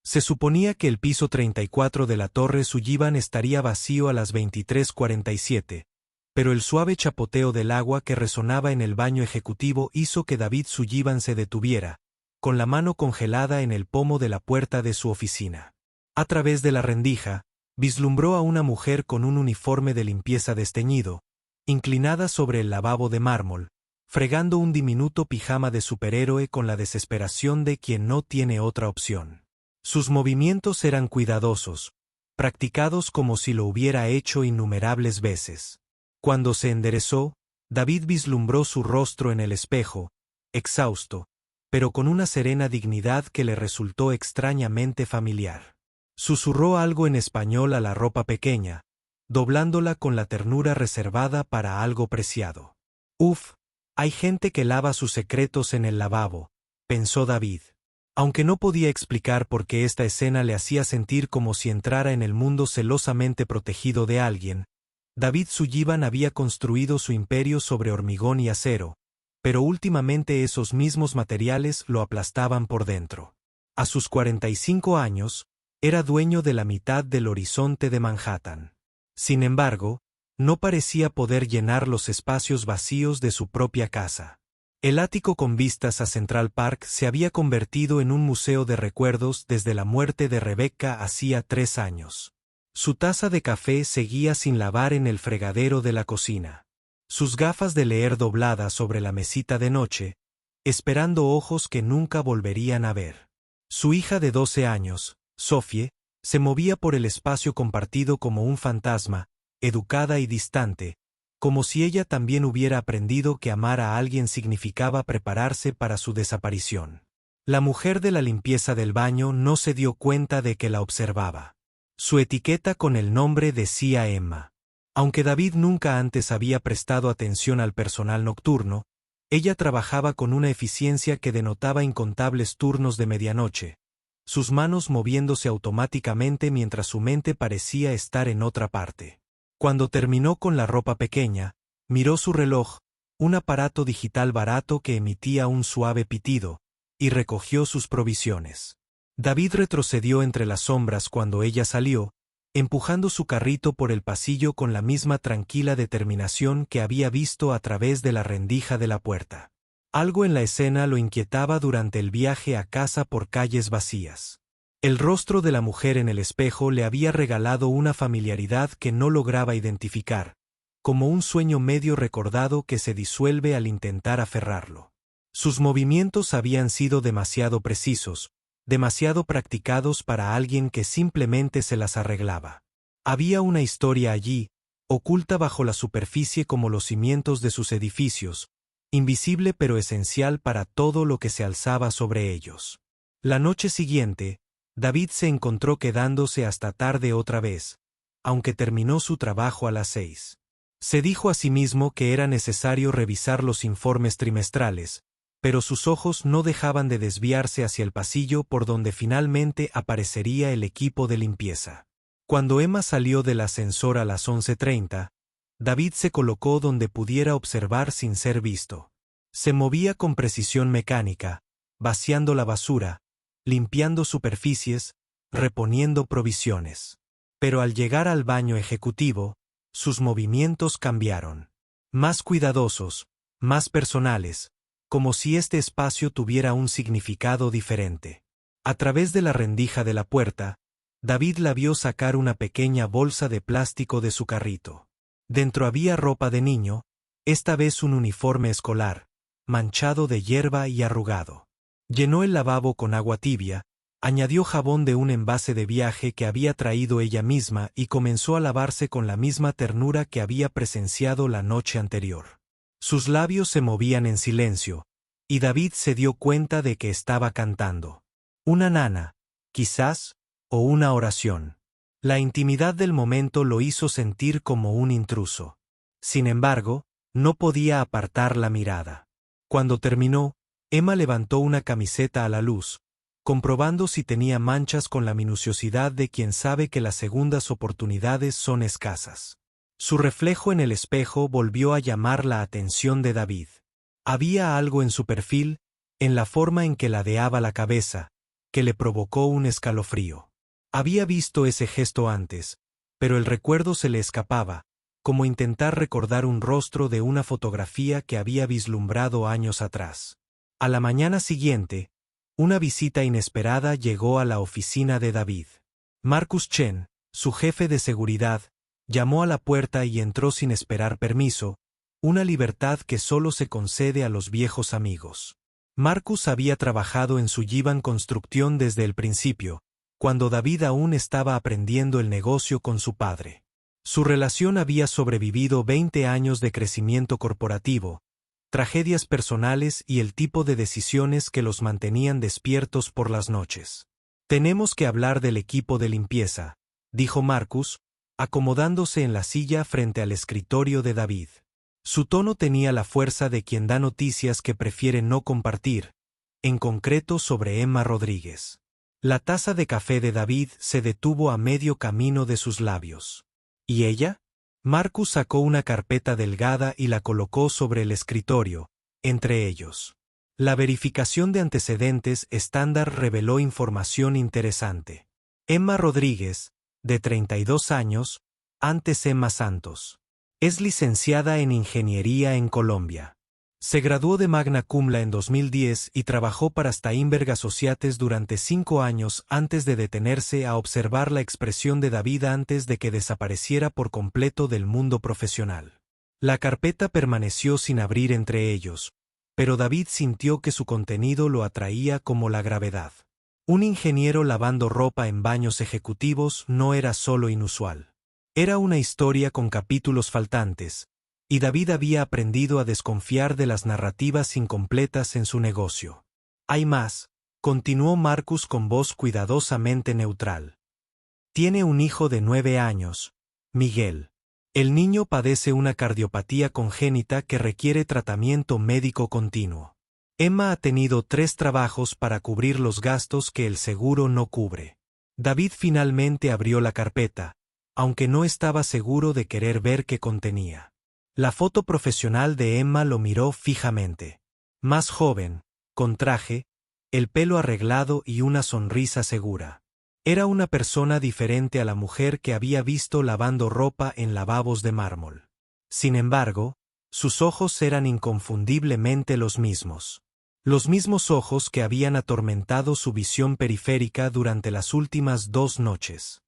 Se suponía que el piso 34 de la Torre Sullivan estaría vacío a las 23:47, pero el suave chapoteo del agua que resonaba en el baño ejecutivo hizo que David Sullivan se detuviera, con la mano congelada en el pomo de la puerta de su oficina. A través de la rendija, vislumbró a una mujer con un uniforme de limpieza desteñido, inclinada sobre el lavabo de mármol, fregando un diminuto pijama de superhéroe con la desesperación de quien no tiene otra opción. Sus movimientos eran cuidadosos, practicados como si lo hubiera hecho innumerables veces. Cuando se enderezó, David vislumbró su rostro en el espejo, exhausto, pero con una serena dignidad que le resultó extrañamente familiar. Susurró algo en español a la ropa pequeña, doblándola con la ternura reservada para algo preciado. Uf, hay gente que lava sus secretos en el lavabo, pensó David. Aunque no podía explicar por qué esta escena le hacía sentir como si entrara en el mundo celosamente protegido de alguien, David Sullivan había construido su imperio sobre hormigón y acero, pero últimamente esos mismos materiales lo aplastaban por dentro. A sus 45 años, era dueño de la mitad del horizonte de Manhattan. Sin embargo, no parecía poder llenar los espacios vacíos de su propia casa. El ático con vistas a Central Park se había convertido en un museo de recuerdos desde la muerte de Rebecca hacía 3 años. Su taza de café seguía sin lavar en el fregadero de la cocina. Sus gafas de leer dobladas sobre la mesita de noche, esperando ojos que nunca volverían a ver. Su hija de 12 años, Sophie, se movía por el espacio compartido como un fantasma, educada y distante, como si ella también hubiera aprendido que amar a alguien significaba prepararse para su desaparición. La mujer de la limpieza del baño no se dio cuenta de que la observaba. Su etiqueta con el nombre decía Emma. Aunque David nunca antes había prestado atención al personal nocturno, ella trabajaba con una eficiencia que denotaba incontables turnos de medianoche, sus manos moviéndose automáticamente mientras su mente parecía estar en otra parte. Cuando terminó con la ropa pequeña, miró su reloj, un aparato digital barato que emitía un suave pitido, y recogió sus provisiones. David retrocedió entre las sombras cuando ella salió, empujando su carrito por el pasillo con la misma tranquila determinación que había visto a través de la rendija de la puerta. Algo en la escena lo inquietaba durante el viaje a casa por calles vacías. El rostro de la mujer en el espejo le había regalado una familiaridad que no lograba identificar, como un sueño medio recordado que se disuelve al intentar aferrarlo. Sus movimientos habían sido demasiado precisos, demasiado practicados para alguien que simplemente se las arreglaba. Había una historia allí, oculta bajo la superficie como los cimientos de sus edificios, invisible pero esencial para todo lo que se alzaba sobre ellos. La noche siguiente, David se encontró quedándose hasta tarde otra vez, aunque terminó su trabajo a las 6. Se dijo a sí mismo que era necesario revisar los informes trimestrales, pero sus ojos no dejaban de desviarse hacia el pasillo por donde finalmente aparecería el equipo de limpieza. Cuando Emma salió del ascensor a las 11:30, David se colocó donde pudiera observar sin ser visto. Se movía con precisión mecánica, vaciando la basura, limpiando superficies, reponiendo provisiones. Pero al llegar al baño ejecutivo, sus movimientos cambiaron. Más cuidadosos, más personales, como si este espacio tuviera un significado diferente. A través de la rendija de la puerta, David la vio sacar una pequeña bolsa de plástico de su carrito. Dentro había ropa de niño, esta vez un uniforme escolar, manchado de hierba y arrugado. Llenó el lavabo con agua tibia, añadió jabón de un envase de viaje que había traído ella misma y comenzó a lavarse con la misma ternura que había presenciado la noche anterior. Sus labios se movían en silencio, y David se dio cuenta de que estaba cantando. Una nana, quizás, o una oración. La intimidad del momento lo hizo sentir como un intruso. Sin embargo, no podía apartar la mirada. Cuando terminó, Emma levantó una camiseta a la luz, comprobando si tenía manchas con la minuciosidad de quien sabe que las segundas oportunidades son escasas. Su reflejo en el espejo volvió a llamar la atención de David. Había algo en su perfil, en la forma en que ladeaba la cabeza, que le provocó un escalofrío. Había visto ese gesto antes, pero el recuerdo se le escapaba, como intentar recordar un rostro de una fotografía que había vislumbrado años atrás. A la mañana siguiente, una visita inesperada llegó a la oficina de David. Marcus Chen, su jefe de seguridad, llamó a la puerta y entró sin esperar permiso, una libertad que solo se concede a los viejos amigos. Marcus había trabajado en Sullivan Construction desde el principio, cuando David aún estaba aprendiendo el negocio con su padre. Su relación había sobrevivido 20 años de crecimiento corporativo, tragedias personales y el tipo de decisiones que los mantenían despiertos por las noches. «Tenemos que hablar del equipo de limpieza», dijo Marcus, acomodándose en la silla frente al escritorio de David. Su tono tenía la fuerza de quien da noticias que prefiere no compartir, en concreto sobre Emma Rodríguez. La taza de café de David se detuvo a medio camino de sus labios. ¿Y ella? Marcus sacó una carpeta delgada y la colocó sobre el escritorio, entre ellos. La verificación de antecedentes estándar reveló información interesante. Emma Rodríguez, de 32 años, antes Emma Santos. Es licenciada en Ingeniería en Colombia. Se graduó de Magna Cum Laude en 2010 y trabajó para Steinberg Associates durante 5 años antes de detenerse a observar la expresión de David antes de que desapareciera por completo del mundo profesional. La carpeta permaneció sin abrir entre ellos, pero David sintió que su contenido lo atraía como la gravedad. Un ingeniero lavando ropa en baños ejecutivos no era solo inusual. Era una historia con capítulos faltantes, y David había aprendido a desconfiar de las narrativas incompletas en su negocio. Hay más, continuó Marcus con voz cuidadosamente neutral. Tiene un hijo de 9 años, Miguel. El niño padece una cardiopatía congénita que requiere tratamiento médico continuo. Emma ha tenido 3 trabajos para cubrir los gastos que el seguro no cubre. David finalmente abrió la carpeta, aunque no estaba seguro de querer ver qué contenía. La foto profesional de Emma lo miró fijamente. Más joven, con traje, el pelo arreglado y una sonrisa segura. Era una persona diferente a la mujer que había visto lavando ropa en lavabos de mármol. Sin embargo, sus ojos eran inconfundiblemente los mismos. Los mismos ojos que habían atormentado su visión periférica durante las últimas 2 noches.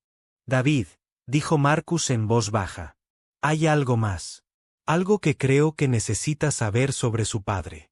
David, dijo Marcus en voz baja. Hay algo más. Algo que creo que necesita saber sobre su padre.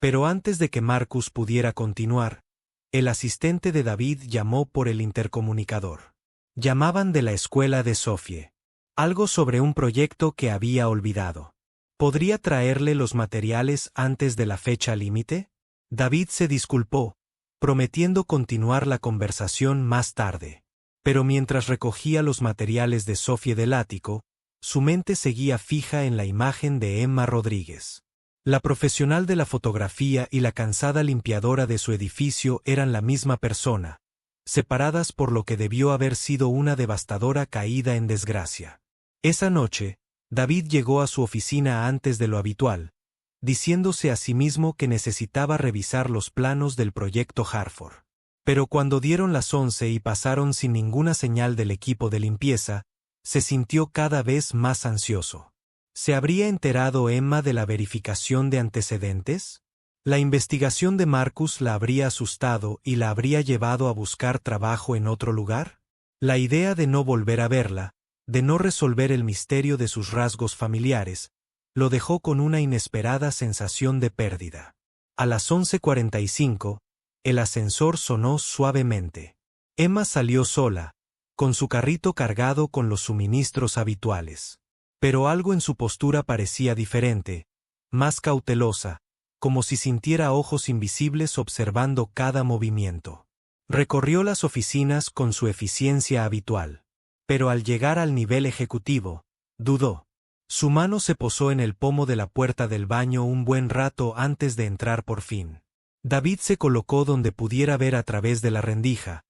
Pero antes de que Marcus pudiera continuar, el asistente de David llamó por el intercomunicador. Llamaban de la escuela de Sofie. Algo sobre un proyecto que había olvidado. ¿Podría traerle los materiales antes de la fecha límite? David se disculpó, prometiendo continuar la conversación más tarde. Pero mientras recogía los materiales de Sofie del ático, su mente seguía fija en la imagen de Emma Rodríguez. La profesional de la fotografía y la cansada limpiadora de su edificio eran la misma persona, separadas por lo que debió haber sido una devastadora caída en desgracia. Esa noche, David llegó a su oficina antes de lo habitual, diciéndose a sí mismo que necesitaba revisar los planos del proyecto Hartford. Pero cuando dieron las 11 y pasaron sin ninguna señal del equipo de limpieza, se sintió cada vez más ansioso. ¿Se habría enterado Emma de la verificación de antecedentes? La investigación de Marcus la habría asustado y la habría llevado a buscar trabajo en otro lugar. La idea de no volver a verla, de no resolver el misterio de sus rasgos familiares, lo dejó con una inesperada sensación de pérdida. A las 11:45, el ascensor sonó suavemente. Emma salió sola, con su carrito cargado con los suministros habituales. Pero algo en su postura parecía diferente, más cautelosa, como si sintiera ojos invisibles observando cada movimiento. Recorrió las oficinas con su eficiencia habitual. Pero al llegar al nivel ejecutivo, dudó. Su mano se posó en el pomo de la puerta del baño un buen rato antes de entrar por fin. David se colocó donde pudiera ver a través de la rendija,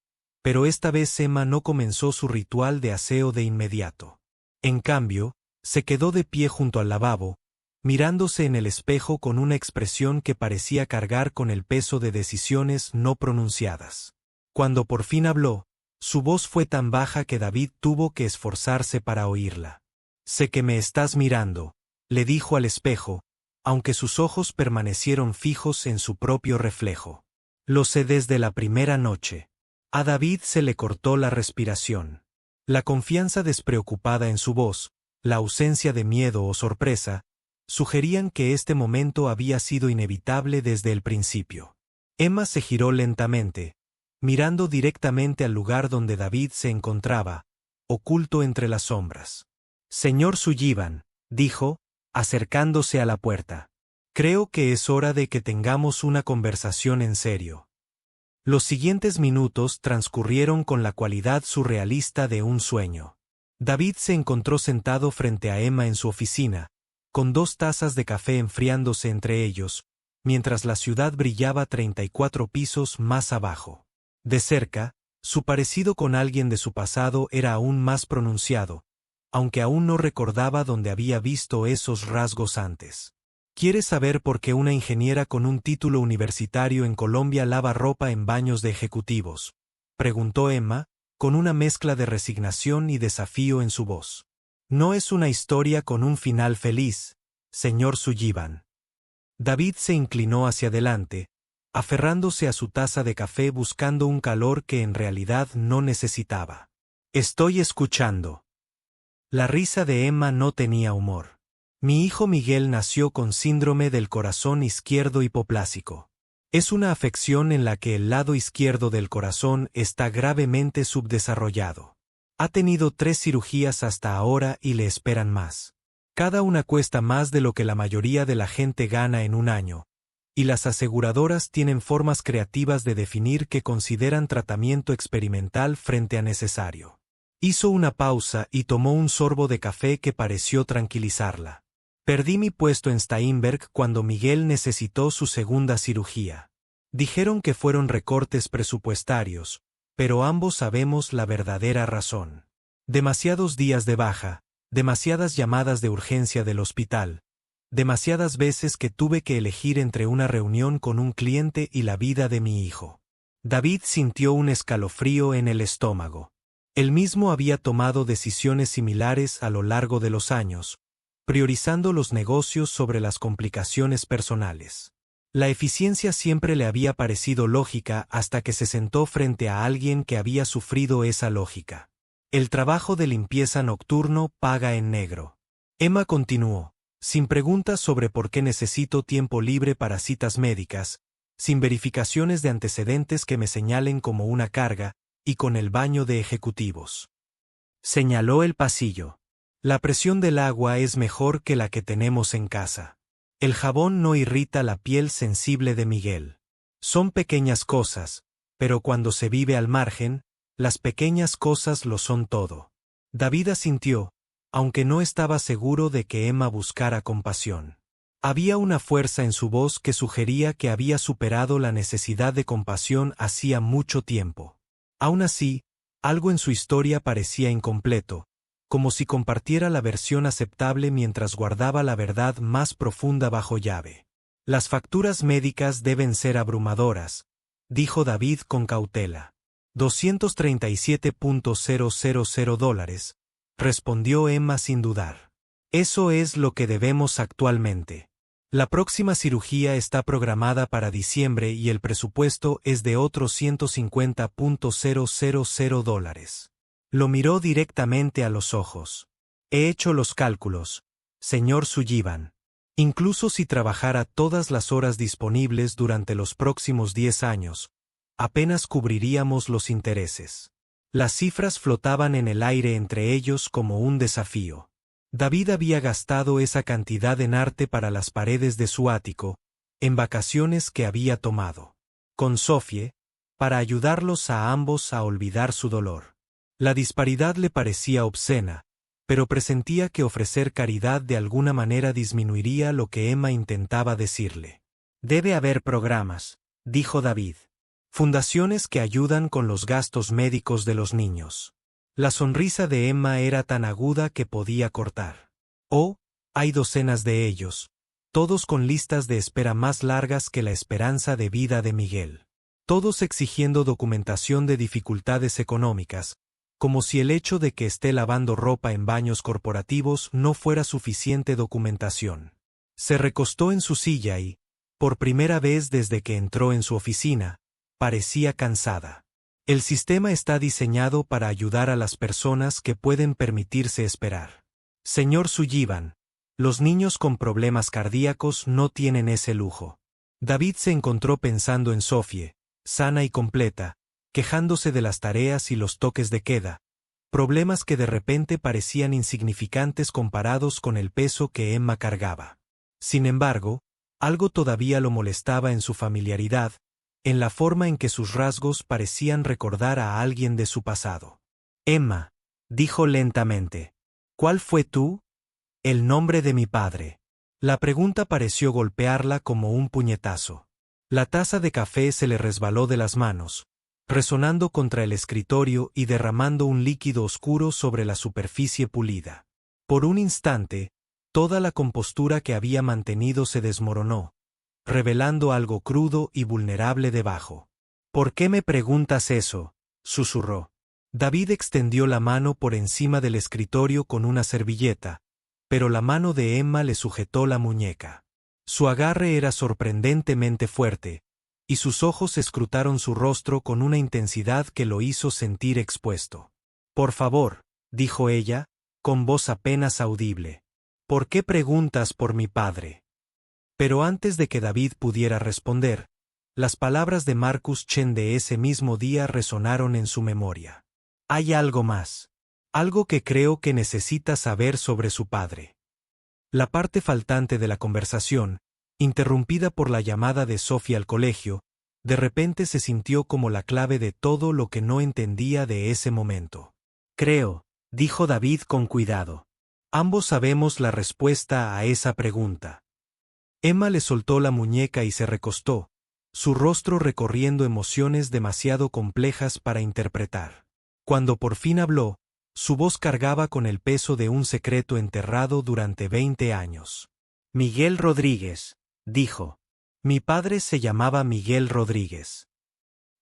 pero esta vez Emma no comenzó su ritual de aseo de inmediato. En cambio, se quedó de pie junto al lavabo, mirándose en el espejo con una expresión que parecía cargar con el peso de decisiones no pronunciadas. Cuando por fin habló, su voz fue tan baja que David tuvo que esforzarse para oírla. «Sé que me estás mirando», le dijo al espejo, aunque sus ojos permanecieron fijos en su propio reflejo. «Lo sé desde la primera noche». A David se le cortó la respiración. La confianza despreocupada en su voz, la ausencia de miedo o sorpresa, sugerían que este momento había sido inevitable desde el principio. Emma se giró lentamente, mirando directamente al lugar donde David se encontraba, oculto entre las sombras. «Señor Sullivan», dijo, acercándose a la puerta. «Creo que es hora de que tengamos una conversación en serio». Los siguientes minutos transcurrieron con la cualidad surrealista de un sueño. David se encontró sentado frente a Emma en su oficina, con 2 tazas de café enfriándose entre ellos, mientras la ciudad brillaba 34 pisos más abajo. De cerca, su parecido con alguien de su pasado era aún más pronunciado, aunque aún no recordaba dónde había visto esos rasgos antes. «¿Quieres saber por qué una ingeniera con un título universitario en Colombia lava ropa en baños de ejecutivos?», preguntó Emma, con una mezcla de resignación y desafío en su voz. «No es una historia con un final feliz, señor Sullivan». David se inclinó hacia adelante, aferrándose a su taza de café buscando un calor que en realidad no necesitaba. «Estoy escuchando». La risa de Emma no tenía humor. «Mi hijo Miguel nació con síndrome del corazón izquierdo hipoplásico. Es una afección en la que el lado izquierdo del corazón está gravemente subdesarrollado. Ha tenido 3 cirugías hasta ahora y le esperan más. Cada una cuesta más de lo que la mayoría de la gente gana en un año, y las aseguradoras tienen formas creativas de definir qué consideran tratamiento experimental frente a necesario». Hizo una pausa y tomó un sorbo de café que pareció tranquilizarla. «Perdí mi puesto en Steinberg cuando Miguel necesitó su segunda cirugía. Dijeron que fueron recortes presupuestarios, pero ambos sabemos la verdadera razón. Demasiados días de baja, demasiadas llamadas de urgencia del hospital, demasiadas veces que tuve que elegir entre una reunión con un cliente y la vida de mi hijo». David sintió un escalofrío en el estómago. Él mismo había tomado decisiones similares a lo largo de los años, priorizando los negocios sobre las complicaciones personales. La eficiencia siempre le había parecido lógica hasta que se sentó frente a alguien que había sufrido esa lógica. «El trabajo de limpieza nocturno paga en negro». Emma continuó, sin preguntas sobre por qué necesito tiempo libre para citas médicas, sin verificaciones de antecedentes que me señalen como una carga, y con el baño de ejecutivos. Señaló el pasillo. «La presión del agua es mejor que la que tenemos en casa. El jabón no irrita la piel sensible de Miguel. Son pequeñas cosas, pero cuando se vive al margen, las pequeñas cosas lo son todo». David asintió, aunque no estaba seguro de que Emma buscara compasión. Había una fuerza en su voz que sugería que había superado la necesidad de compasión hacía mucho tiempo. Aún así, algo en su historia parecía incompleto, como si compartiera la versión aceptable mientras guardaba la verdad más profunda bajo llave. «Las facturas médicas deben ser abrumadoras», dijo David con cautela. $237.000, respondió Emma sin dudar. «Eso es lo que debemos actualmente. La próxima cirugía está programada para diciembre y el presupuesto es de otros $150.000. Lo miró directamente a los ojos. «He hecho los cálculos, señor Sullivan. Incluso si trabajara todas las horas disponibles durante los próximos 10 años, apenas cubriríamos los intereses». Las cifras flotaban en el aire entre ellos como un desafío. David había gastado esa cantidad en arte para las paredes de su ático, en vacaciones que había tomado con Sophie, para ayudarlos a ambos a olvidar su dolor. La disparidad le parecía obscena, pero presentía que ofrecer caridad de alguna manera disminuiría lo que Emma intentaba decirle. «Debe haber programas», dijo David. «Fundaciones que ayudan con los gastos médicos de los niños». La sonrisa de Emma era tan aguda que podía cortar. «Oh, hay docenas de ellos, todos con listas de espera más largas que la esperanza de vida de Miguel. todos exigiendo documentación de dificultades económicas, como si el hecho de que esté lavando ropa en baños corporativos no fuera suficiente documentación. Se recostó en su silla y, por primera vez desde que entró en su oficina, parecía cansada. El sistema está diseñado para ayudar a las personas que pueden permitirse esperar. Señor Sullivan, los niños con problemas cardíacos no tienen ese lujo. David se encontró pensando en Sophie, sana y completa, quejándose de las tareas y los toques de queda, problemas que de repente parecían insignificantes comparados con el peso que Emma cargaba. Sin embargo, algo todavía lo molestaba en su familiaridad, en la forma en que sus rasgos parecían recordar a alguien de su pasado. Emma, dijo lentamente, ¿cuál fue tú? El nombre de mi padre. La pregunta pareció golpearla como un puñetazo. La taza de café se le resbaló de las manos, resonando contra el escritorio y derramando un líquido oscuro sobre la superficie pulida. Por un instante, toda la compostura que había mantenido se desmoronó, revelando algo crudo y vulnerable debajo. ¿Por qué me preguntas eso?, susurró. David extendió la mano por encima del escritorio con una servilleta, pero la mano de Emma le sujetó la muñeca. Su agarre era sorprendentemente fuerte, y sus ojos escrutaron su rostro con una intensidad que lo hizo sentir expuesto. Por favor, dijo ella, con voz apenas audible. ¿Por qué preguntas por mi padre? Pero antes de que David pudiera responder, las palabras de Marcus Chen de ese mismo día resonaron en su memoria. Hay algo más. Algo que creo que necesita saber sobre su padre. La parte faltante de la conversación, interrumpida por la llamada de Sophie al colegio, de repente se sintió como la clave de todo lo que no entendía de ese momento. Creo, dijo David con cuidado. Ambos sabemos la respuesta a esa pregunta. Emma le soltó la muñeca y se recostó, su rostro recorriendo emociones demasiado complejas para interpretar. Cuando por fin habló, su voz cargaba con el peso de un secreto enterrado durante 20 años. Miguel Rodríguez, dijo. Mi padre se llamaba Miguel Rodríguez.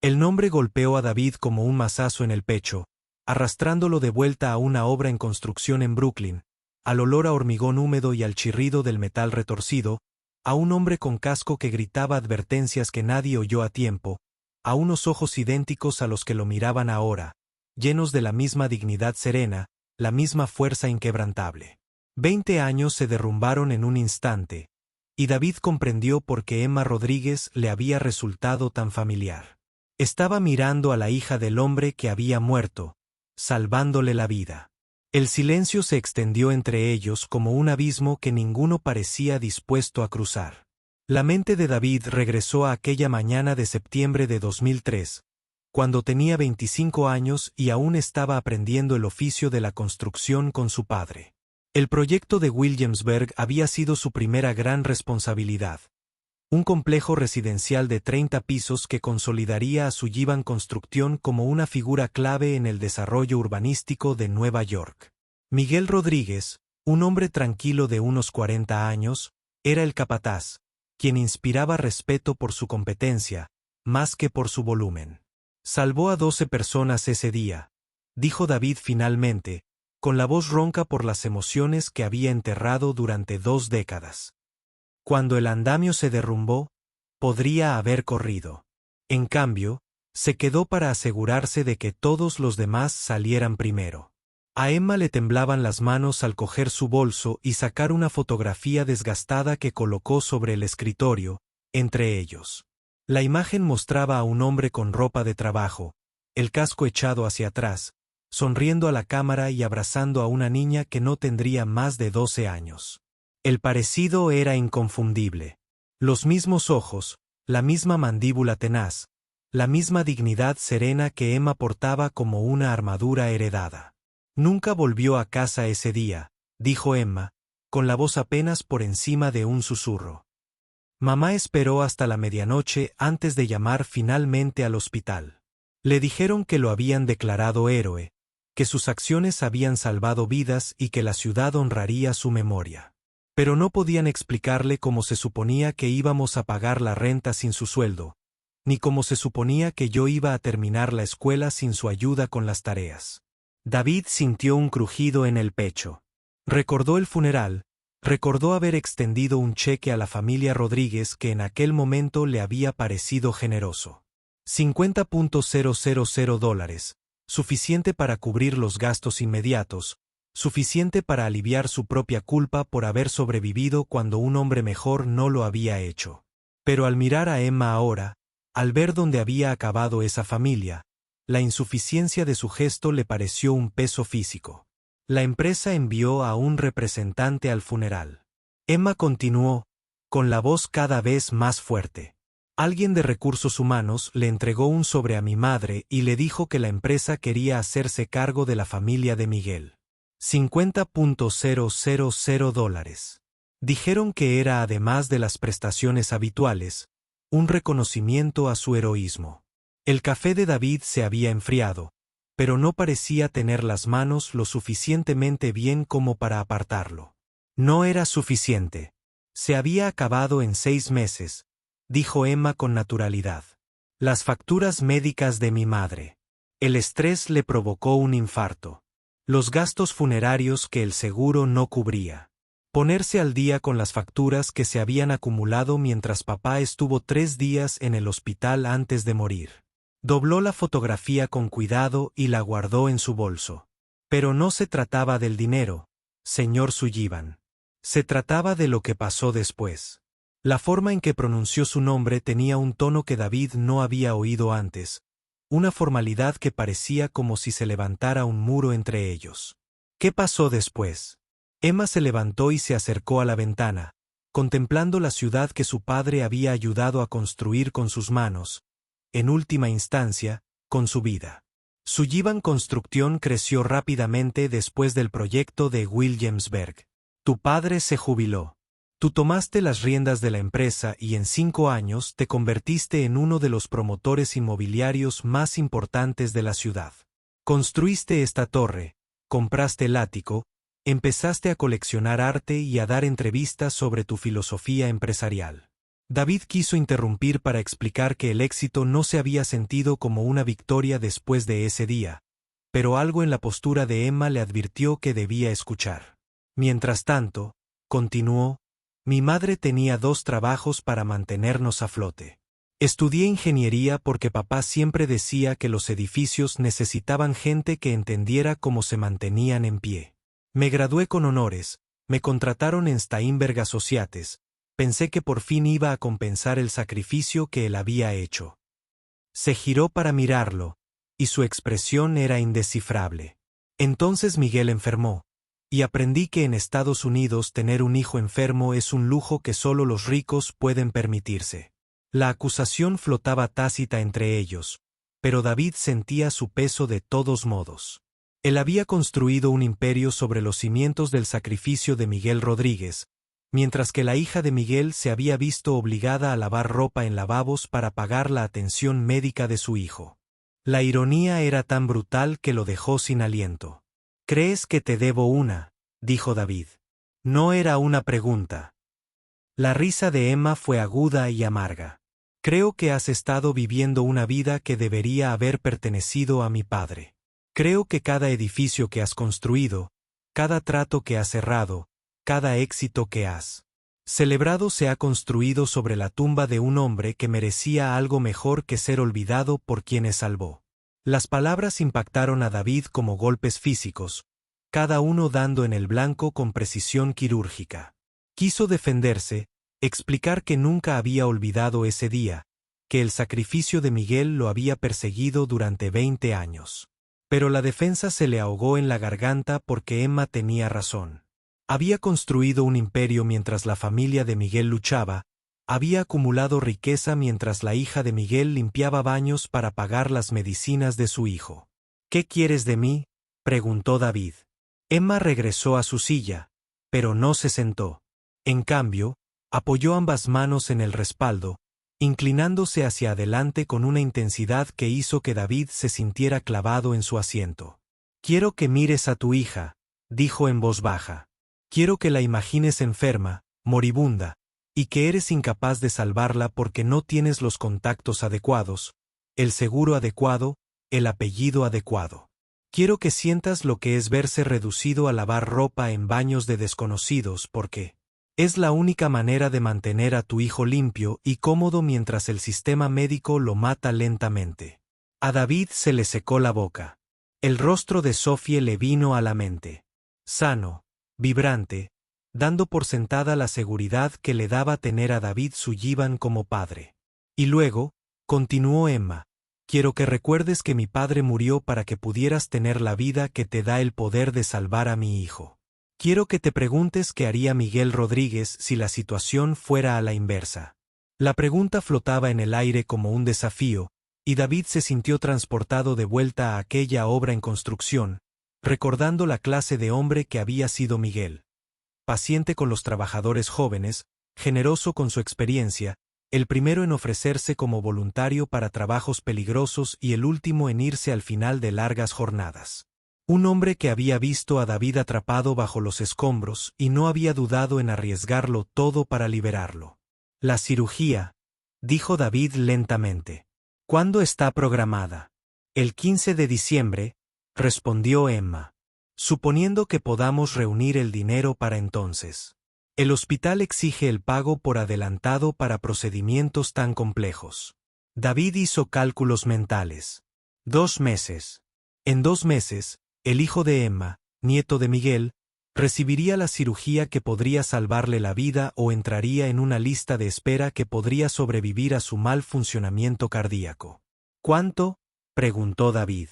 El nombre golpeó a David como un mazazo en el pecho, arrastrándolo de vuelta a una obra en construcción en Brooklyn, al olor a hormigón húmedo y al chirrido del metal retorcido, a un hombre con casco que gritaba advertencias que nadie oyó a tiempo, a unos ojos idénticos a los que lo miraban ahora, llenos de la misma dignidad serena, la misma fuerza inquebrantable. 20 años se derrumbaron en un instante, y David comprendió por qué Emma Rodríguez le había resultado tan familiar. Estaba mirando a la hija del hombre que había muerto, salvándole la vida. El silencio se extendió entre ellos como un abismo que ninguno parecía dispuesto a cruzar. La mente de David regresó a aquella mañana de septiembre de 2003, cuando tenía 25 años y aún estaba aprendiendo el oficio de la construcción con su padre. El proyecto de Williamsburg había sido su primera gran responsabilidad. Un complejo residencial de 30 pisos que consolidaría a Sullivan Construction como una figura clave en el desarrollo urbanístico de Nueva York. Miguel Rodríguez, un hombre tranquilo de unos 40 años, era el capataz, quien inspiraba respeto por su competencia, más que por su volumen. Salvó a 12 personas ese día, dijo David finalmente, con la voz ronca por las emociones que había enterrado durante 2 décadas. Cuando el andamio se derrumbó, podría haber corrido. En cambio, se quedó para asegurarse de que todos los demás salieran primero. A Emma le temblaban las manos al coger su bolso y sacar una fotografía desgastada que colocó sobre el escritorio, entre ellos. La imagen mostraba a un hombre con ropa de trabajo, el casco echado hacia atrás, sonriendo a la cámara y abrazando a una niña que no tendría más de 12 años. El parecido era inconfundible. Los mismos ojos, la misma mandíbula tenaz, la misma dignidad serena que Emma portaba como una armadura heredada. Nunca volvió a casa ese día, dijo Emma, con la voz apenas por encima de un susurro. Mamá esperó hasta la medianoche antes de llamar finalmente al hospital. Le dijeron que lo habían declarado héroe, que sus acciones habían salvado vidas y que la ciudad honraría su memoria. Pero no podían explicarle cómo se suponía que íbamos a pagar la renta sin su sueldo, ni cómo se suponía que yo iba a terminar la escuela sin su ayuda con las tareas. David sintió un crujido en el pecho. Recordó el funeral, recordó haber extendido un cheque a la familia Rodríguez que en aquel momento le había parecido generoso. $50,000, suficiente para cubrir los gastos inmediatos, suficiente para aliviar su propia culpa por haber sobrevivido cuando un hombre mejor no lo había hecho. Pero al mirar a Emma ahora, al ver dónde había acabado esa familia, la insuficiencia de su gesto le pareció un peso físico. La empresa envió a un representante al funeral. Emma continuó, con la voz cada vez más fuerte. Alguien de recursos humanos le entregó un sobre a mi madre y le dijo que la empresa quería hacerse cargo de la familia de Miguel. $50,000. Dijeron que era, además de las prestaciones habituales, un reconocimiento a su heroísmo. El café de David se había enfriado, pero no parecía tener las manos lo suficientemente bien como para apartarlo. No era suficiente. Se había acabado en 6 meses, dijo Emma con naturalidad. Las facturas médicas de mi madre. El estrés le provocó un infarto. Los gastos funerarios que el seguro no cubría. Ponerse al día con las facturas que se habían acumulado mientras papá estuvo 3 días en el hospital antes de morir. Dobló la fotografía con cuidado y la guardó en su bolso. Pero no se trataba del dinero, señor Sullivan. Se trataba de lo que pasó después. La forma en que pronunció su nombre tenía un tono que David no había oído antes, una formalidad que parecía como si se levantara un muro entre ellos. ¿Qué pasó después? Emma se levantó y se acercó a la ventana, contemplando la ciudad que su padre había ayudado a construir con sus manos, en última instancia, con su vida. Sullivan Construcción creció rápidamente después del proyecto de Williamsburg. Tu padre se jubiló. Tú tomaste las riendas de la empresa y en 5 años te convertiste en uno de los promotores inmobiliarios más importantes de la ciudad. Construiste esta torre, compraste el ático, empezaste a coleccionar arte y a dar entrevistas sobre tu filosofía empresarial. David quiso interrumpir para explicar que el éxito no se había sentido como una victoria después de ese día, pero algo en la postura de Emma le advirtió que debía escuchar. Mientras tanto, continuó, mi madre tenía 2 trabajos para mantenernos a flote. Estudié ingeniería porque papá siempre decía que los edificios necesitaban gente que entendiera cómo se mantenían en pie. Me gradué con honores, me contrataron en Steinberg Associates, pensé que por fin iba a compensar el sacrificio que él había hecho. Se giró para mirarlo, y su expresión era indescifrable. Entonces Miguel enfermó. Y aprendí que en Estados Unidos tener un hijo enfermo es un lujo que solo los ricos pueden permitirse. La acusación flotaba tácita entre ellos, pero David sentía su peso de todos modos. Él había construido un imperio sobre los cimientos del sacrificio de Miguel Rodríguez, mientras que la hija de Miguel se había visto obligada a lavar ropa en lavabos para pagar la atención médica de su hijo. La ironía era tan brutal que lo dejó sin aliento. ¿Crees que te debo una?, dijo David. No era una pregunta. La risa de Emma fue aguda y amarga. Creo que has estado viviendo una vida que debería haber pertenecido a mi padre. Creo que cada edificio que has construido, cada trato que has cerrado, cada éxito que has celebrado se ha construido sobre la tumba de un hombre que merecía algo mejor que ser olvidado por quienes salvó. Las palabras impactaron a David como golpes físicos, cada uno dando en el blanco con precisión quirúrgica. Quiso defenderse, explicar que nunca había olvidado ese día, que el sacrificio de Miguel lo había perseguido durante 20 años. Pero la defensa se le ahogó en la garganta porque Emma tenía razón. Había construido un imperio mientras la familia de Miguel luchaba, había acumulado riqueza mientras la hija de Miguel limpiaba baños para pagar las medicinas de su hijo. ¿Qué quieres de mí?, preguntó David. Emma regresó a su silla, pero no se sentó. En cambio, apoyó ambas manos en el respaldo, inclinándose hacia adelante con una intensidad que hizo que David se sintiera clavado en su asiento. Quiero que mires a tu hija, dijo en voz baja. Quiero que la imagines enferma, moribunda, y que eres incapaz de salvarla porque no tienes los contactos adecuados, el seguro adecuado, el apellido adecuado. Quiero que sientas lo que es verse reducido a lavar ropa en baños de desconocidos porque es la única manera de mantener a tu hijo limpio y cómodo mientras el sistema médico lo mata lentamente. A David se le secó la boca. El rostro de Sophie le vino a la mente. Sano, vibrante, dando por sentada la seguridad que le daba tener a David Sullivan como padre. Y luego, continuó Emma, quiero que recuerdes que mi padre murió para que pudieras tener la vida que te da el poder de salvar a mi hijo. Quiero que te preguntes qué haría Miguel Rodríguez si la situación fuera a la inversa. La pregunta flotaba en el aire como un desafío, y David se sintió transportado de vuelta a aquella obra en construcción, recordando la clase de hombre que había sido Miguel. Paciente con los trabajadores jóvenes, generoso con su experiencia, el primero en ofrecerse como voluntario para trabajos peligrosos y el último en irse al final de largas jornadas. Un hombre que había visto a David atrapado bajo los escombros y no había dudado en arriesgarlo todo para liberarlo. La cirugía, dijo David lentamente. ¿Cuándo está programada? El 15 de diciembre, respondió Emma. Suponiendo que podamos reunir el dinero para entonces. El hospital exige el pago por adelantado para procedimientos tan complejos. David hizo cálculos mentales. 2 meses. En 2 meses, el hijo de Emma, nieto de Miguel, recibiría la cirugía que podría salvarle la vida o entraría en una lista de espera que podría sobrevivir a su mal funcionamiento cardíaco. ¿Cuánto? Preguntó David.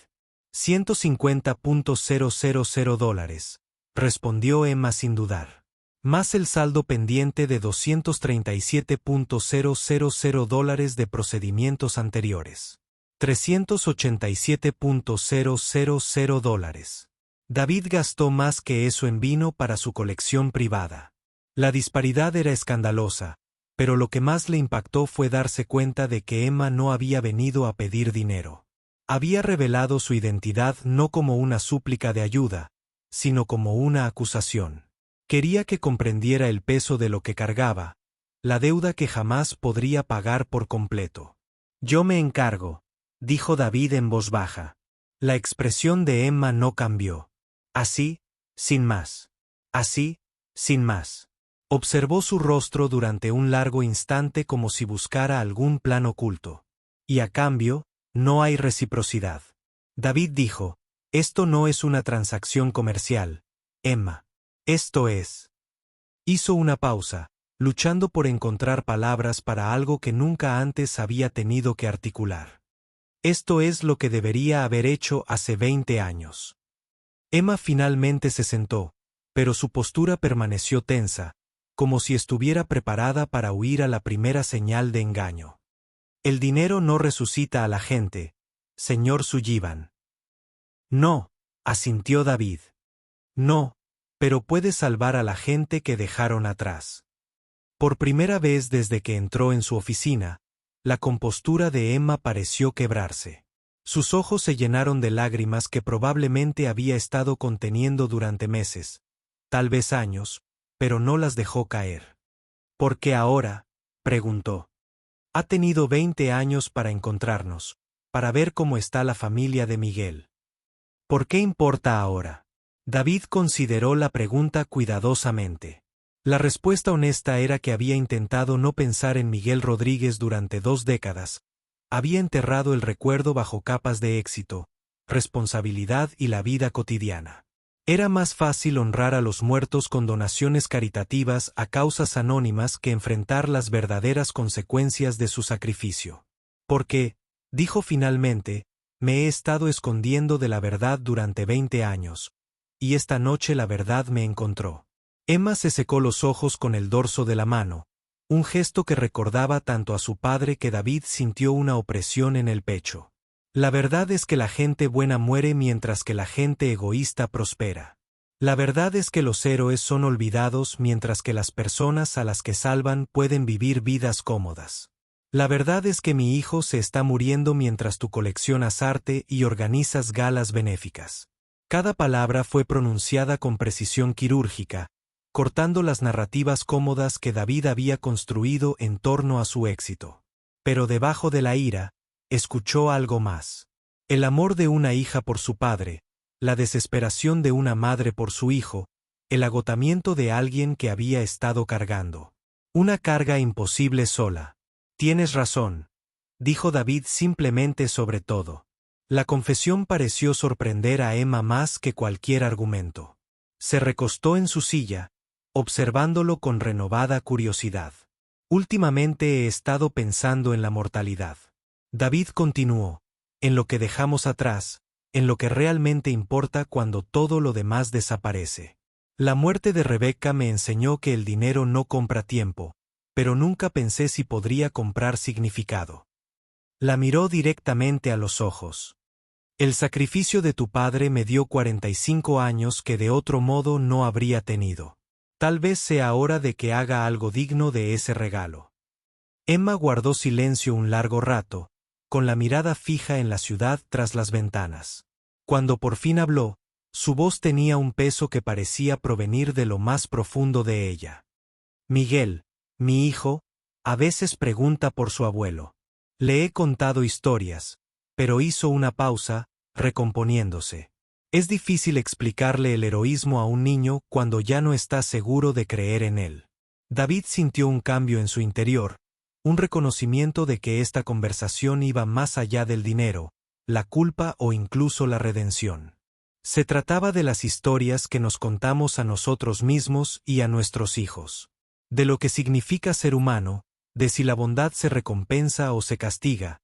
$150,000, respondió Emma sin dudar. Más el saldo pendiente de $237,000 de procedimientos anteriores. $387,000. David gastó más que eso en vino para su colección privada. La disparidad era escandalosa, pero lo que más le impactó fue darse cuenta de que Emma no había venido a pedir dinero. Había revelado su identidad no como una súplica de ayuda, sino como una acusación. Quería que comprendiera el peso de lo que cargaba, la deuda que jamás podría pagar por completo. Yo me encargo, dijo David en voz baja. La expresión de Emma no cambió. Así, sin más. Así, sin más. Observó su rostro durante un largo instante como si buscara algún plan oculto. Y a cambio, no hay reciprocidad. David dijo, esto no es una transacción comercial, Emma. Esto es. Hizo una pausa, luchando por encontrar palabras para algo que nunca antes había tenido que articular. Esto es lo que debería haber hecho hace 20 años. Emma finalmente se sentó, pero su postura permaneció tensa, como si estuviera preparada para huir a la primera señal de engaño. El dinero no resucita a la gente, señor Sullivan. No, asintió David. No, pero puede salvar a la gente que dejaron atrás. Por primera vez desde que entró en su oficina, la compostura de Emma pareció quebrarse. Sus ojos se llenaron de lágrimas que probablemente había estado conteniendo durante meses, tal vez años, pero no las dejó caer. ¿Por qué ahora?, preguntó. Ha tenido 20 años para encontrarnos, para ver cómo está la familia de Miguel. ¿Por qué importa ahora? David consideró la pregunta cuidadosamente. La respuesta honesta era que había intentado no pensar en Miguel Rodríguez durante 2 décadas. Había enterrado el recuerdo bajo capas de éxito, responsabilidad y la vida cotidiana. Era más fácil honrar a los muertos con donaciones caritativas a causas anónimas que enfrentar las verdaderas consecuencias de su sacrificio. Porque, dijo finalmente, me he estado escondiendo de la verdad durante 20 años, y esta noche la verdad me encontró. Emma se secó los ojos con el dorso de la mano, un gesto que recordaba tanto a su padre que David sintió una opresión en el pecho. La verdad es que la gente buena muere mientras que la gente egoísta prospera. La verdad es que los héroes son olvidados mientras que las personas a las que salvan pueden vivir vidas cómodas. La verdad es que mi hijo se está muriendo mientras tú coleccionas arte y organizas galas benéficas. Cada palabra fue pronunciada con precisión quirúrgica, cortando las narrativas cómodas que David había construido en torno a su éxito. Pero debajo de la ira, escuchó algo más. El amor de una hija por su padre, la desesperación de una madre por su hijo, el agotamiento de alguien que había estado cargando. Una carga imposible sola. Tienes razón, dijo David simplemente sobre todo. La confesión pareció sorprender a Emma más que cualquier argumento. Se recostó en su silla, observándolo con renovada curiosidad. Últimamente he estado pensando en la mortalidad. David continuó, en lo que dejamos atrás, en lo que realmente importa cuando todo lo demás desaparece. La muerte de Rebeca me enseñó que el dinero no compra tiempo, pero nunca pensé si podría comprar significado. La miró directamente a los ojos. El sacrificio de tu padre me dio 45 años que de otro modo no habría tenido. Tal vez sea hora de que haga algo digno de ese regalo. Emma guardó silencio un largo rato, con la mirada fija en la ciudad tras las ventanas. Cuando por fin habló, su voz tenía un peso que parecía provenir de lo más profundo de ella. Miguel, mi hijo, a veces pregunta por su abuelo. Le he contado historias, pero hizo una pausa, recomponiéndose. Es difícil explicarle el heroísmo a un niño cuando ya no está seguro de creer en él. David sintió un cambio en su interior, un reconocimiento de que esta conversación iba más allá del dinero, la culpa o incluso la redención. Se trataba de las historias que nos contamos a nosotros mismos y a nuestros hijos. De lo que significa ser humano, de si la bondad se recompensa o se castiga,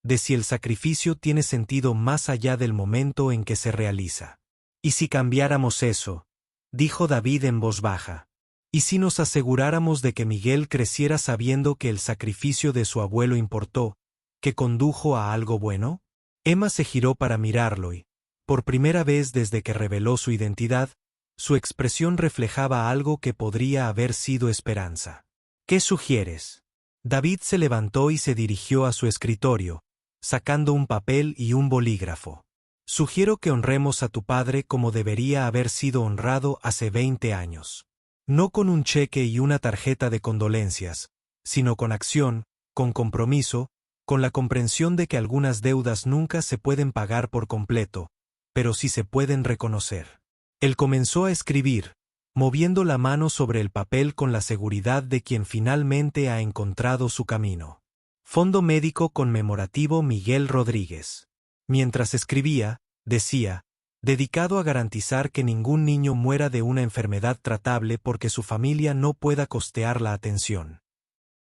de si el sacrificio tiene sentido más allá del momento en que se realiza. ¿Y si cambiáramos eso?, dijo David en voz baja. ¿Y si nos aseguráramos de que Miguel creciera sabiendo que el sacrificio de su abuelo importó, que condujo a algo bueno? Emma se giró para mirarlo y, por primera vez desde que reveló su identidad, su expresión reflejaba algo que podría haber sido esperanza. ¿Qué sugieres? David se levantó y se dirigió a su escritorio, sacando un papel y un bolígrafo. Sugiero que honremos a tu padre como debería haber sido honrado hace 20 años. No con un cheque y una tarjeta de condolencias, sino con acción, con compromiso, con la comprensión de que algunas deudas nunca se pueden pagar por completo, pero sí se pueden reconocer. Él comenzó a escribir, moviendo la mano sobre el papel con la seguridad de quien finalmente ha encontrado su camino. Fondo Médico Conmemorativo Miguel Rodríguez. Mientras escribía, decía, dedicado a garantizar que ningún niño muera de una enfermedad tratable porque su familia no pueda costear la atención.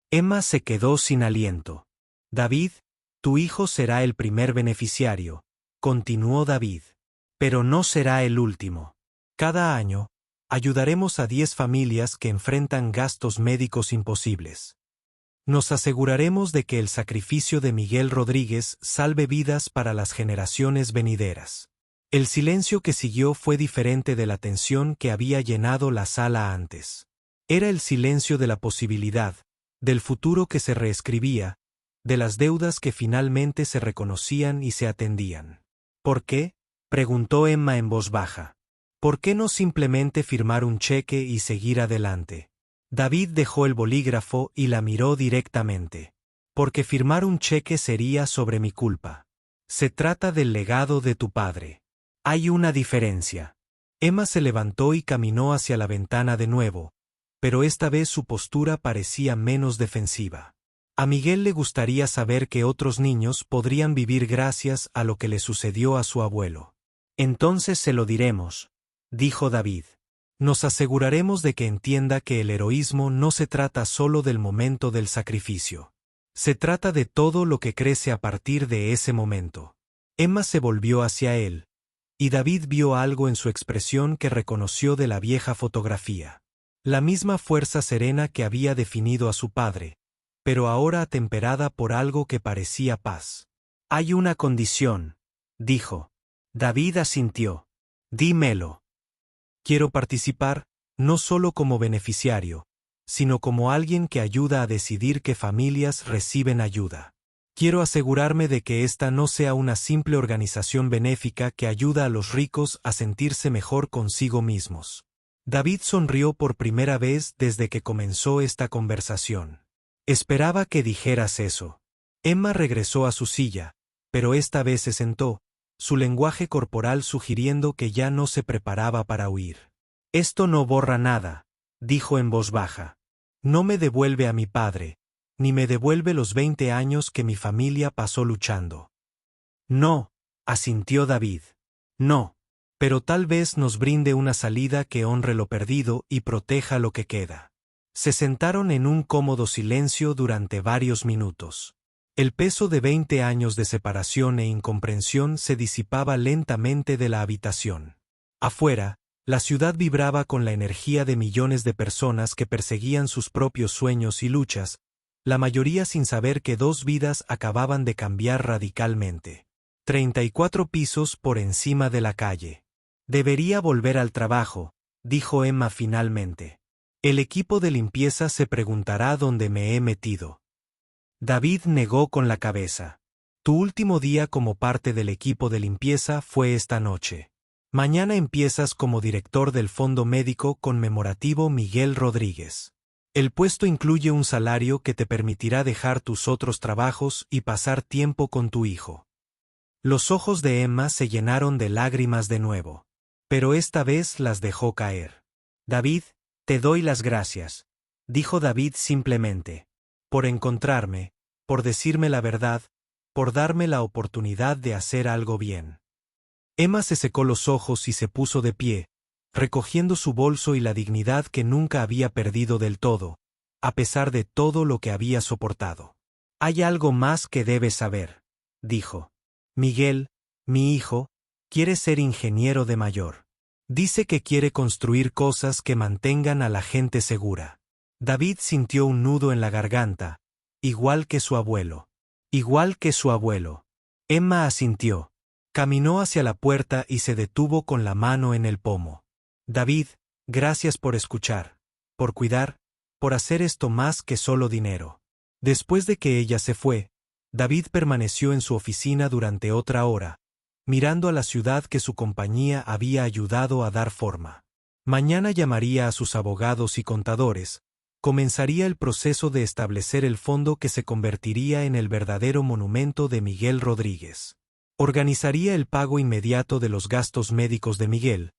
Emma se quedó sin aliento. David, tu hijo será el primer beneficiario, continuó David. Pero no será el último. Cada año, ayudaremos a 10 familias que enfrentan gastos médicos imposibles. Nos aseguraremos de que el sacrificio de Miguel Rodríguez salve vidas para las generaciones venideras. El silencio que siguió fue diferente de la tensión que había llenado la sala antes. Era el silencio de la posibilidad, del futuro que se reescribía, de las deudas que finalmente se reconocían y se atendían. ¿Por qué?, preguntó Emma en voz baja. ¿Por qué no simplemente firmar un cheque y seguir adelante? David dejó el bolígrafo y la miró directamente. Porque firmar un cheque sería sobre mi culpa. Se trata del legado de tu padre. Hay una diferencia. Emma se levantó y caminó hacia la ventana de nuevo, pero esta vez su postura parecía menos defensiva. A Miguel le gustaría saber que otros niños podrían vivir gracias a lo que le sucedió a su abuelo. Entonces se lo diremos, dijo David. Nos aseguraremos de que entienda que el heroísmo no se trata solo del momento del sacrificio. Se trata de todo lo que crece a partir de ese momento. Emma se volvió hacia él, y David vio algo en su expresión que reconoció de la vieja fotografía. La misma fuerza serena que había definido a su padre, pero ahora atemperada por algo que parecía paz. Hay una condición, dijo. David asintió. Dímelo. Quiero participar, no solo como beneficiario, sino como alguien que ayuda a decidir qué familias reciben ayuda. Quiero asegurarme de que esta no sea una simple organización benéfica que ayuda a los ricos a sentirse mejor consigo mismos. David sonrió por primera vez desde que comenzó esta conversación. Esperaba que dijeras eso. Emma regresó a su silla, pero esta vez se sentó, su lenguaje corporal sugiriendo que ya no se preparaba para huir. Esto no borra nada, dijo en voz baja. No me devuelve a mi padre, ni me devuelve los 20 años que mi familia pasó luchando. No, asintió David. No, pero tal vez nos brinde una salida que honre lo perdido y proteja lo que queda. Se sentaron en un cómodo silencio durante varios minutos. El peso de 20 años de separación e incomprensión se disipaba lentamente de la habitación. Afuera, la ciudad vibraba con la energía de millones de personas que perseguían sus propios sueños y luchas, la mayoría sin saber que dos vidas acababan de cambiar radicalmente. 34 pisos por encima de la calle. Debería volver al trabajo, dijo Emma finalmente. El equipo de limpieza se preguntará dónde me he metido. David negó con la cabeza. Tu último día como parte del equipo de limpieza fue esta noche. Mañana empiezas como director del Fondo Médico Conmemorativo Miguel Rodríguez. El puesto incluye un salario que te permitirá dejar tus otros trabajos y pasar tiempo con tu hijo. Los ojos de Emma se llenaron de lágrimas de nuevo, pero esta vez las dejó caer. David, te doy las gracias, dijo David simplemente, por encontrarme, por decirme la verdad, por darme la oportunidad de hacer algo bien. Emma se secó los ojos y se puso de pie, recogiendo su bolso y la dignidad que nunca había perdido del todo, a pesar de todo lo que había soportado. Hay algo más que debes saber, dijo. Miguel, mi hijo, quiere ser ingeniero de mayor. Dice que quiere construir cosas que mantengan a la gente segura. David sintió un nudo en la garganta, igual que su abuelo. Igual que su abuelo. Emma asintió. Caminó hacia la puerta y se detuvo con la mano en el pomo. David, gracias por escuchar, por cuidar, por hacer esto más que solo dinero. Después de que ella se fue, David permaneció en su oficina durante otra hora, mirando a la ciudad que su compañía había ayudado a dar forma. Mañana llamaría a sus abogados y contadores, comenzaría el proceso de establecer el fondo que se convertiría en el verdadero monumento de Miguel Rodríguez. Organizaría el pago inmediato de los gastos médicos de Miguel,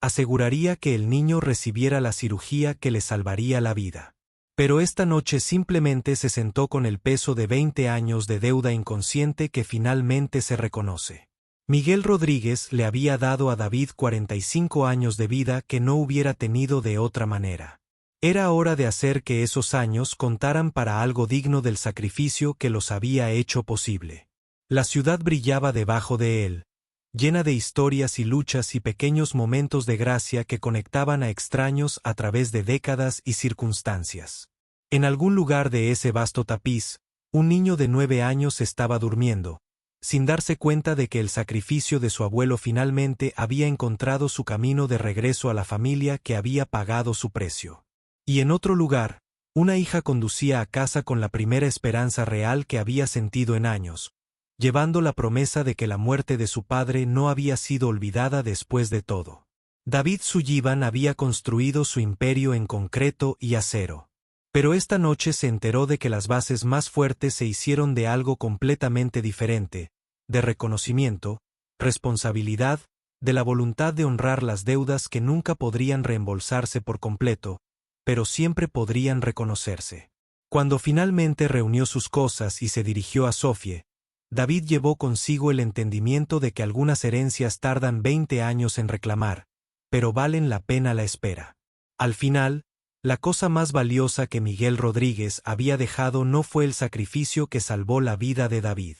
aseguraría que el niño recibiera la cirugía que le salvaría la vida. Pero esta noche simplemente se sentó con el peso de 20 años de deuda inconsciente que finalmente se reconoce. Miguel Rodríguez le había dado a David 45 años de vida que no hubiera tenido de otra manera. Era hora de hacer que esos años contaran para algo digno del sacrificio que los había hecho posible. La ciudad brillaba debajo de él, llena de historias y luchas y pequeños momentos de gracia que conectaban a extraños a través de décadas y circunstancias. En algún lugar de ese vasto tapiz, un niño de 9 años estaba durmiendo, sin darse cuenta de que el sacrificio de su abuelo finalmente había encontrado su camino de regreso a la familia que había pagado su precio. Y en otro lugar, una hija conducía a casa con la primera esperanza real que había sentido en años, llevando la promesa de que la muerte de su padre no había sido olvidada después de todo. David Sullivan había construido su imperio en concreto y acero. Pero esta noche se enteró de que las bases más fuertes se hicieron de algo completamente diferente, de reconocimiento, responsabilidad, de la voluntad de honrar las deudas que nunca podrían reembolsarse por completo, pero siempre podrían reconocerse. Cuando finalmente reunió sus cosas y se dirigió a Sofie, David llevó consigo el entendimiento de que algunas herencias tardan 20 años en reclamar, pero valen la pena la espera. Al final, la cosa más valiosa que Miguel Rodríguez había dejado no fue el sacrificio que salvó la vida de David.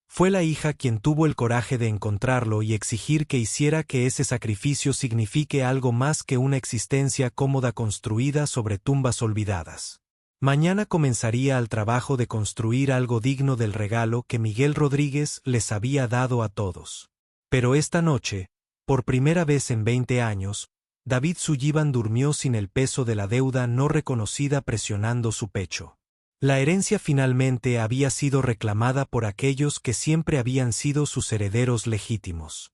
Fue la hija quien tuvo el coraje de encontrarlo y exigir que hiciera que ese sacrificio signifique algo más que una existencia cómoda construida sobre tumbas olvidadas. Mañana comenzaría el trabajo de construir algo digno del regalo que Miguel Rodríguez les había dado a todos. Pero esta noche, por primera vez en 20 años, David Sullivan durmió sin el peso de la deuda no reconocida presionando su pecho. La herencia finalmente había sido reclamada por aquellos que siempre habían sido sus herederos legítimos.